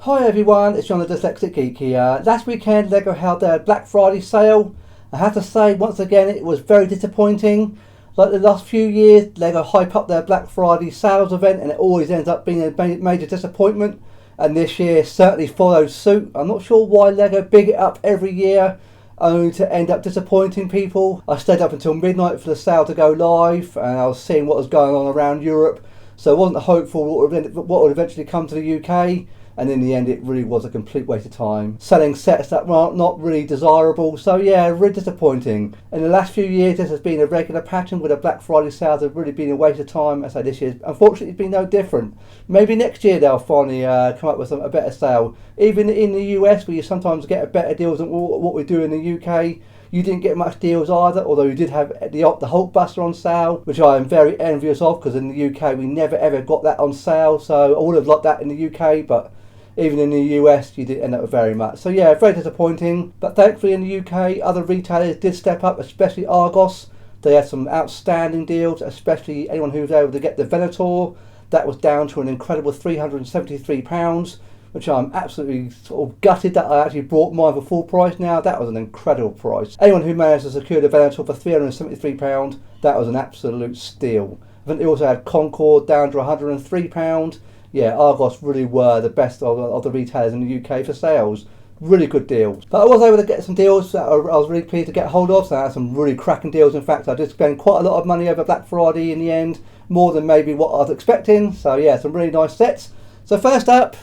Hi everyone, it's John the Dyslexic Geek here. Last weekend LEGO held their Black Friday sale. I have to say once again it was very disappointing. Like the last few years, LEGO hype up their Black Friday sales event and it always ends up being a major disappointment. And this year certainly followed suit. I'm not sure why LEGO big it up every year only to end up disappointing people. I stayed up until midnight for the sale to go live and I was seeing what was going on around Europe. So I wasn't hopeful what would eventually come to the UK. And in the end it really was a complete waste of time. Selling sets that were not really desirable, so yeah, really disappointing. In the last few years this has been a regular pattern with the Black Friday sales have really been a waste of time. I say this year, unfortunately it's been no different. Maybe next year they'll finally come up with a better sale. Even in the US where you sometimes get better deals than what we do in the UK. You didn't get much deals either, although you did have the Hulkbuster on sale, which I am very envious of because in the UK we never ever got that on sale, so I would have liked that in the UK, but even in the US you didn't end up with very much. So yeah, very disappointing. But thankfully in the UK other retailers did step up, especially Argos. They had some outstanding deals, especially anyone who was able to get the Venator. That was down to an incredible £373, which I'm absolutely sort of gutted that I actually bought mine for full price now. That was an incredible price. Anyone who managed to secure the Venator for £373, that was an absolute steal. I think they also had Concorde down to £103. Yeah, Argos really were the best of the retailers in the UK for sales. Really good deals. But I was able to get some deals that I was really pleased to get hold of. So I had some really cracking deals. In fact, I did spend quite a lot of money over Black Friday in the end. More than maybe what I was expecting. So yeah, some really nice sets. So first up,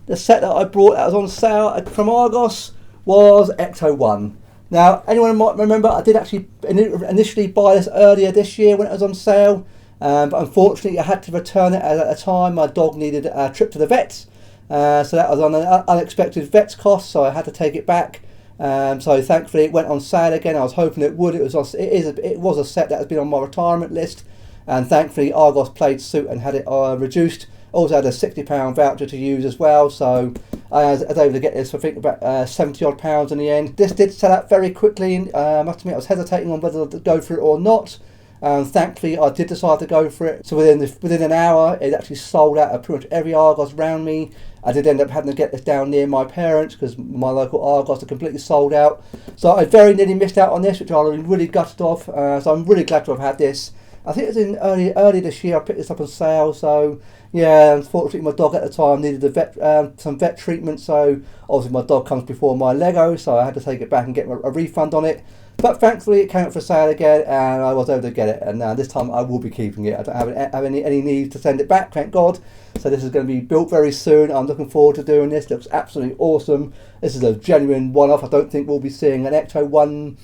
the set that I brought that was on sale from Argos was Ecto-1. Now, anyone might remember, I did actually initially buy this earlier this year when it was on sale. But unfortunately I had to return it as at the time my dog needed a trip to the vets, so that was on an unexpected vet's cost, so I had to take it back. So thankfully it went on sale again. I was hoping it would. It was a set that has been on my retirement list, and thankfully Argos played suit and had it reduced. Also had a £60 voucher to use as well, so I was able to get this for I think about £70 odd in the end. This did sell out very quickly. I must admit I was hesitating on whether to go for it or not. Thankfully I did decide to go for it, so within an hour it actually sold out of pretty much every Argos around me. I did end up having to get this down near my parents because my local Argos are completely sold out, so I very nearly missed out on this, which I was really gutted of. So I'm really glad to have had this. I think it was in early this year I picked this up on sale, so yeah, unfortunately my dog at the time needed some vet treatment, so obviously my dog comes before my Lego, so I had to take it back and get a refund on it. But thankfully it came up for sale again and I was able to get it, and this time I will be keeping it. I don't have any need to send it back, thank God. So this is going to be built very soon. I'm looking forward to doing this. It looks absolutely awesome. This is a genuine one-off. I don't think we'll be seeing an Ecto-1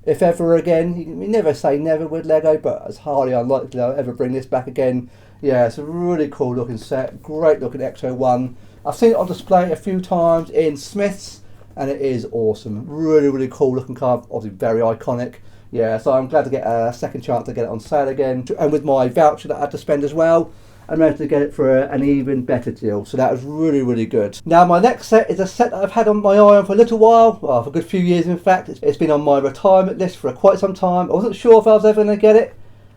if ever again. You never say never with Lego, but it's highly unlikely I'll ever bring this back again. Yeah, it's a really cool looking set. Great looking Ecto-1. I've seen it on display a few times in Smith's, and it is awesome. Really, really cool looking car. Obviously very iconic. Yeah, so I'm glad to get a second chance to get it on sale again. And with my voucher that I had to spend as well, I managed to get it for an even better deal. So that was really, really good. Now my next set is a set that I've had on my eye on for a little while. Well, for a good few years in fact. It's been on my retirement list for quite some time. I wasn't sure if I was ever going to get it.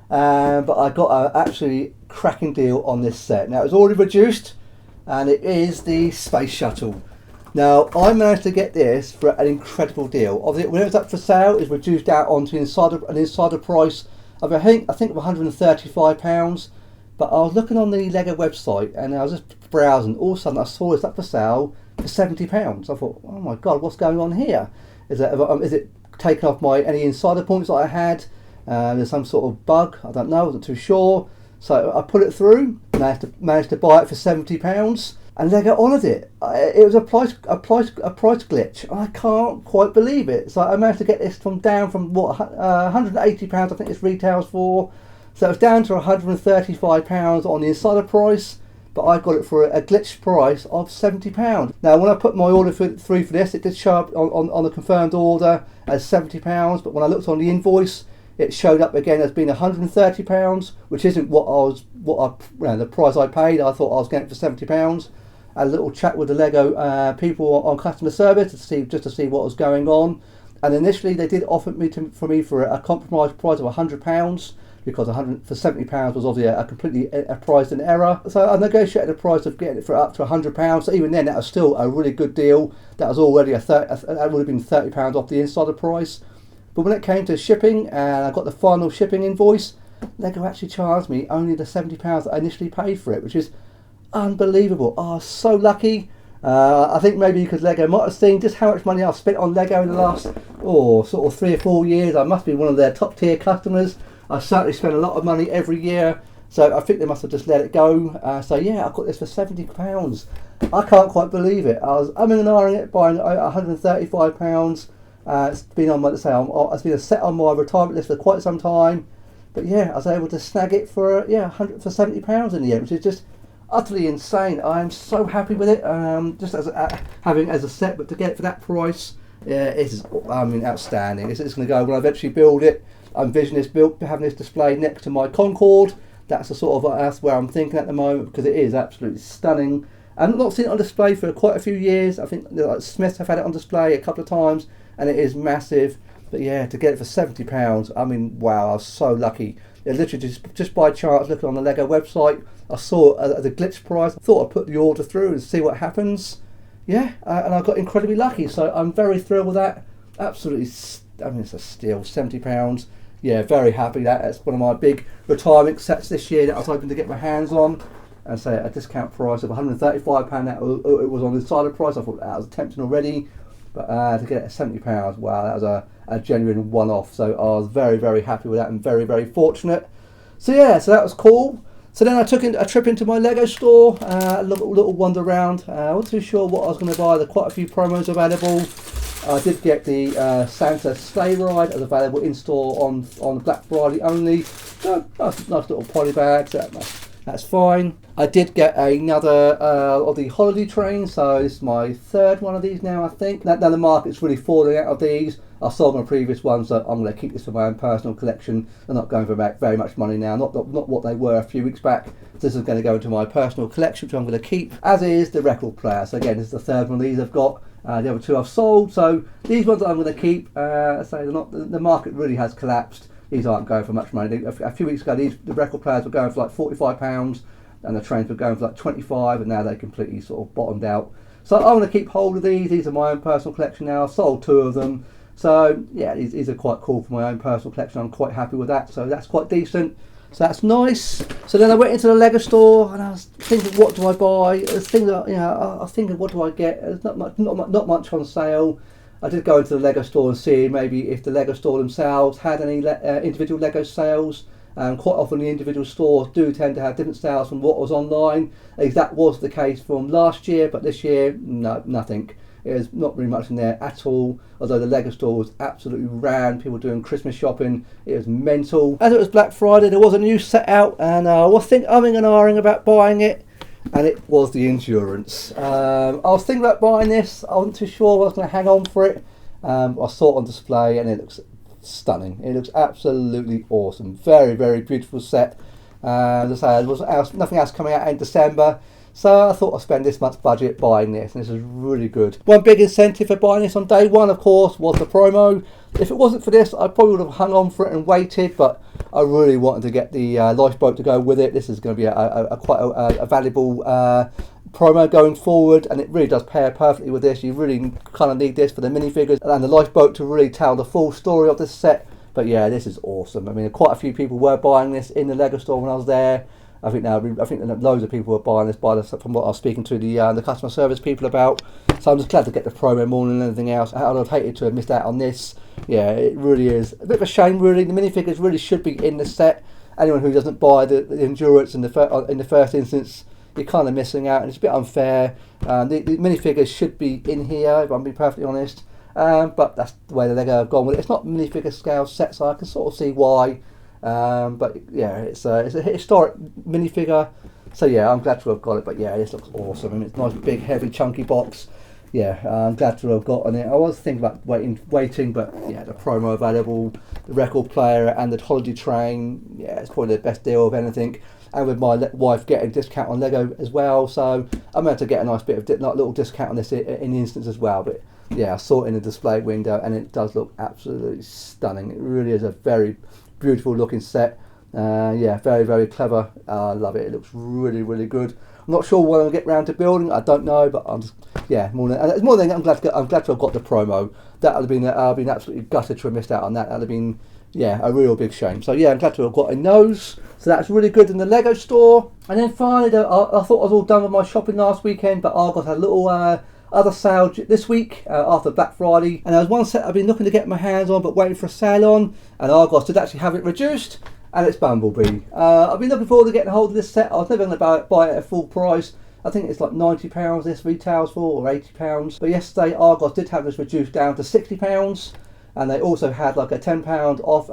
But I got an absolutely cracking deal on this set. Now it's already reduced, and it is the Space Shuttle. Now I managed to get this for an incredible deal. Obviously, when it was up for sale, it's reduced out onto an insider price of I think of £135. But I was looking on the Lego website and I was just browsing. All of a sudden I saw this up for sale for £70. I thought, oh my God, what's going on here? Is it taken off any insider points that I had? There's some sort of bug. I don't know. I wasn't too sure. So I put it through. Managed to buy it for £70. And Lego honoured it. It was a price glitch. I can't quite believe it. So I managed to get this down from what £180 I think this retails for. So it was down to £135 on the insider price, but I got it for a glitched price of £70. Now when I put my order through for this, it did show up on the confirmed order as £70, but when I looked on the invoice, it showed up again as being £130, which isn't the price I paid. I thought I was getting it for £70. I had a little chat with the Lego people on customer service just to see what was going on, and initially they did offer for me for a compromise price of £100. because 100 for £70 was obviously a completely priced in error. So I negotiated the price of getting it for up to £100. So even then, that was still a really good deal. That was already that would have been £30 off the insider price. But when it came to shipping and I got the final shipping invoice, Lego actually charged me only the £70 that I initially paid for it, which is unbelievable. Oh, so lucky. I think maybe because Lego might have seen just how much money I've spent on Lego in the last sort of 3 or 4 years. I must be one of their top tier customers. I certainly spend a lot of money every year, so I think they must have just let it go. So yeah, I got this for £70. I can't quite believe it. I was umming and ahhing it, buying £135. It's been on it's been a set on my retirement list for quite some time. But yeah, I was able to snag it for for £70 in the end, which is just utterly insane. I am so happy with it. Just as having as a set, but to get it for that price, yeah, it is. I mean, outstanding. It's going to go when I eventually build it. I envision having this displayed next to my Concorde. That's that's where I'm thinking at the moment, because it is absolutely stunning. I've not seen it on display for quite a few years. I think like Smiths have had it on display a couple of times, and it is massive. But yeah, to get it for £70, I mean, wow, I was so lucky. It literally just by chance, looking on the Lego website, I saw the glitch price. I thought I'd put the order through and see what happens. Yeah, and I got incredibly lucky, so I'm very thrilled with that. Absolutely, I mean, it's a steal, £70. Yeah, very happy. That's one of my big retirement sets this year that I was hoping to get my hands on. And say a discount price of £135, that it was on the side of price. I thought that was tempting already. But to get it at £70, wow, that was a genuine one-off. So I was very, very happy with that and very, very fortunate. So yeah, so that was cool. So then I took a trip into my Lego store, a little wander around. I wasn't too sure what I was going to buy. There are quite a few promos available. I did get the Santa sleigh ride as available in store on Black Friday only. So nice little poly bag. So that's fine. I did get another of the holiday trains, so this is my third one of these now, I think. Now the market's really falling out of these. I sold my previous one, so I'm going to keep this for my own personal collection. They're not going for very much money now, not what they were a few weeks back. This is going to go into my personal collection, which I'm going to keep, as is the record player. So again, this is the third one of these I've got. The other two I've sold, so these ones I'm going to keep. So they're not, the market really has collapsed. These aren't going for much money. A few weeks ago, the record players were going for like £45, and the trains were going for like 25, and now they completely sort of bottomed out. So I'm going to keep hold of these. These are my own personal collection now. I've sold 2 of them. So yeah, these are quite cool for my own personal collection. I'm quite happy with that. So that's quite decent. So that's nice. So then I went into the Lego store and I was thinking, what do I buy? I was thinking, what do I get? There's not much on sale. I did go into the Lego store and see maybe if the Lego store themselves had any individual Lego sales. Quite often the individual stores do tend to have different sales from what was online. That was the case from last year, but this year, no, nothing. There's not really much in there at all, although the Lego store was absolutely rammed. People doing Christmas shopping. It was mental. As it was Black Friday, there was a new set out, and I was umming and ahhing about buying it, and it was the Endurance. I was thinking about buying this. I wasn't too sure I was going to hang on for it. I saw it on display, and it looks stunning. It looks absolutely awesome. Very, very beautiful set. As I say, there was nothing else coming out in December. So I thought I'd spend this month's budget buying this, and this is really good. One big incentive for buying this on day one, of course, was the promo. If it wasn't for this, I probably would have hung on for it and waited, but I really wanted to get the lifeboat to go with it. This is going to be quite a valuable promo going forward, and it really does pair perfectly with this. You really kind of need this for the minifigures and the lifeboat to really tell the full story of this set. But yeah, this is awesome. I mean, quite a few people were buying this in the Lego store when I was there. I think that loads of people were buying this from what I was speaking to the customer service people about. So I'm just glad to get the promo more than anything else. I'd have hated to have missed out on this. Yeah, it really is a bit of a shame. Really, the minifigures really should be in the set. Anyone who doesn't buy the Endurance in the first instance, you're kind of missing out, and it's a bit unfair. The minifigures should be in here, if I'm being perfectly honest. But that's the way the Lego have gone with it. It's not minifigure scale set, so I can sort of see why. But yeah, it's a historic minifigure, so yeah, I'm glad to have got it. But yeah, this looks awesome. I mean, it's a nice, big, heavy, chunky box. Yeah, I'm glad to have gotten it. I was thinking about waiting, but yeah, the promo available, the record player, and the holiday train. Yeah, it's probably the best deal of anything. And with my wife getting a discount on Lego as well, so I'm going to get a nice bit of little discount on this in the instance as well. But yeah, I saw it in the display window, and it does look absolutely stunning. It really is a very beautiful looking set. Yeah, very, very clever. I love it. It looks really, really good. I'm not sure when I'll get round to building. I don't know, but I'm just, yeah, more than I'm glad to have got the promo. That would have been, I've been absolutely gutted to have missed out on that. That would have been, yeah, a real big shame. So yeah, I'm glad to have got in those. So that's really good in the Lego store. And then finally, I thought I was all done with my shopping last weekend, but Argos had a little other sale this week after Black Friday. And there was one set I've been looking to get my hands on, but waiting for a sale on. And Argos did actually have it reduced. And it's Bumblebee. I've been looking forward to getting hold of this set. I was never going to buy it at full price. I think it's like £90 this retails for, or £80. But yesterday Argos did have this reduced down to £60. And they also had like a £10 off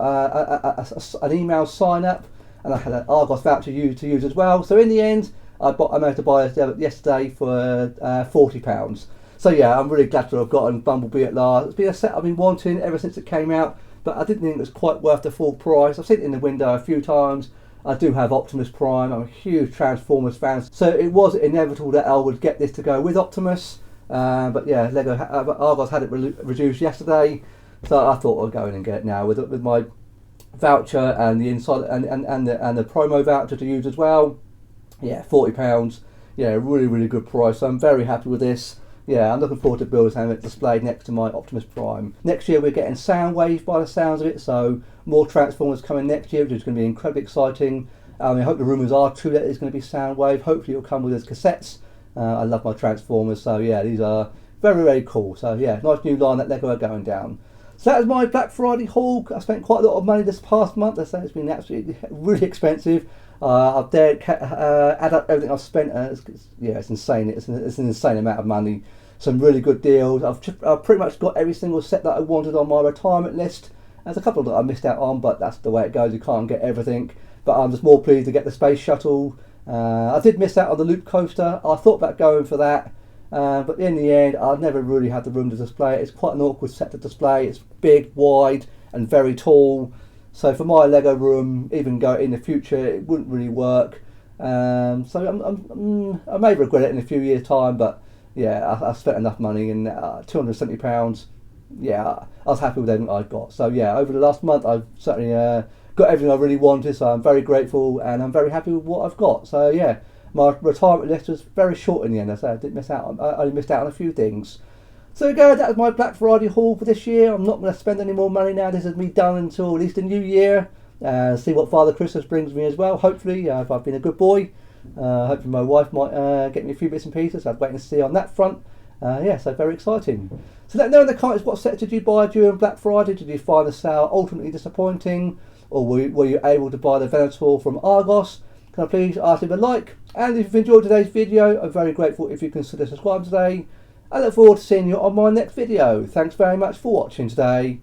an email sign up. And I had an Argos voucher to use as well. So in the end, I managed to buy it yesterday for £40. So yeah, I'm really glad to have gotten Bumblebee at last. It's been a set I've been wanting ever since it came out. But I didn't think it was quite worth the full price. I've seen it in the window a few times. I do have Optimus Prime. I'm a huge Transformers fan, so it was inevitable that I would get this to go with Optimus. But yeah, Argos had it reduced yesterday, so I thought I'd go in and get it now with my voucher and the inside and the promo voucher to use as well. Yeah, £40. Yeah, really, really good price. So I'm very happy with this. Yeah, I'm looking forward to building having it displayed next to my Optimus Prime. Next year we're getting Soundwave by the sounds of it, so more Transformers coming next year, which is going to be incredibly exciting. I hope the rumours are true that it's going to be Soundwave. Hopefully it'll come with his cassettes. I love my Transformers, so yeah, these are very, very cool. So yeah, nice new line that Lego are going down. So that was my Black Friday haul. I spent quite a lot of money this past month. I say it's been absolutely really expensive. I've dared add up everything I've spent. It's insane. It's an insane amount of money. Some really good deals. I've pretty much got every single set that I wanted on my retirement list. There's a couple that I missed out on, but that's the way it goes. You can't get everything. But I'm just more pleased to get the Space Shuttle. I did miss out on the Loop Coaster. I thought about going for that. But in the end, I never really had the room to display it. It's quite an awkward set to display. It's big, wide, and very tall. So for my Lego room, even go in the future, it wouldn't really work. So I may regret it in a few years' time, but yeah, I spent enough money, and £270. Yeah, I was happy with everything I got. So yeah, over the last month, I've certainly got everything I really wanted. So I'm very grateful, and I'm very happy with what I've got. So yeah, my retirement list was very short in the end. I say I didn't miss out. I only missed out on a few things. So again, that was my Black Friday haul for this year. I'm not going to spend any more money now. This is me done until at least the new year. See what Father Christmas brings me as well. Hopefully, if I've been a good boy. Hopefully my wife might get me a few bits and pieces. I'm waiting to see on that front. Yeah, so very exciting. So let me know in the comments, what set did you buy during Black Friday? Did you find the sale ultimately disappointing? Or were you able to buy the Venator from Argos? Can I please ask if a like? And if you've enjoyed today's video, I'm very grateful if you consider subscribing today. I look forward to seeing you on my next video. Thanks very much for watching today.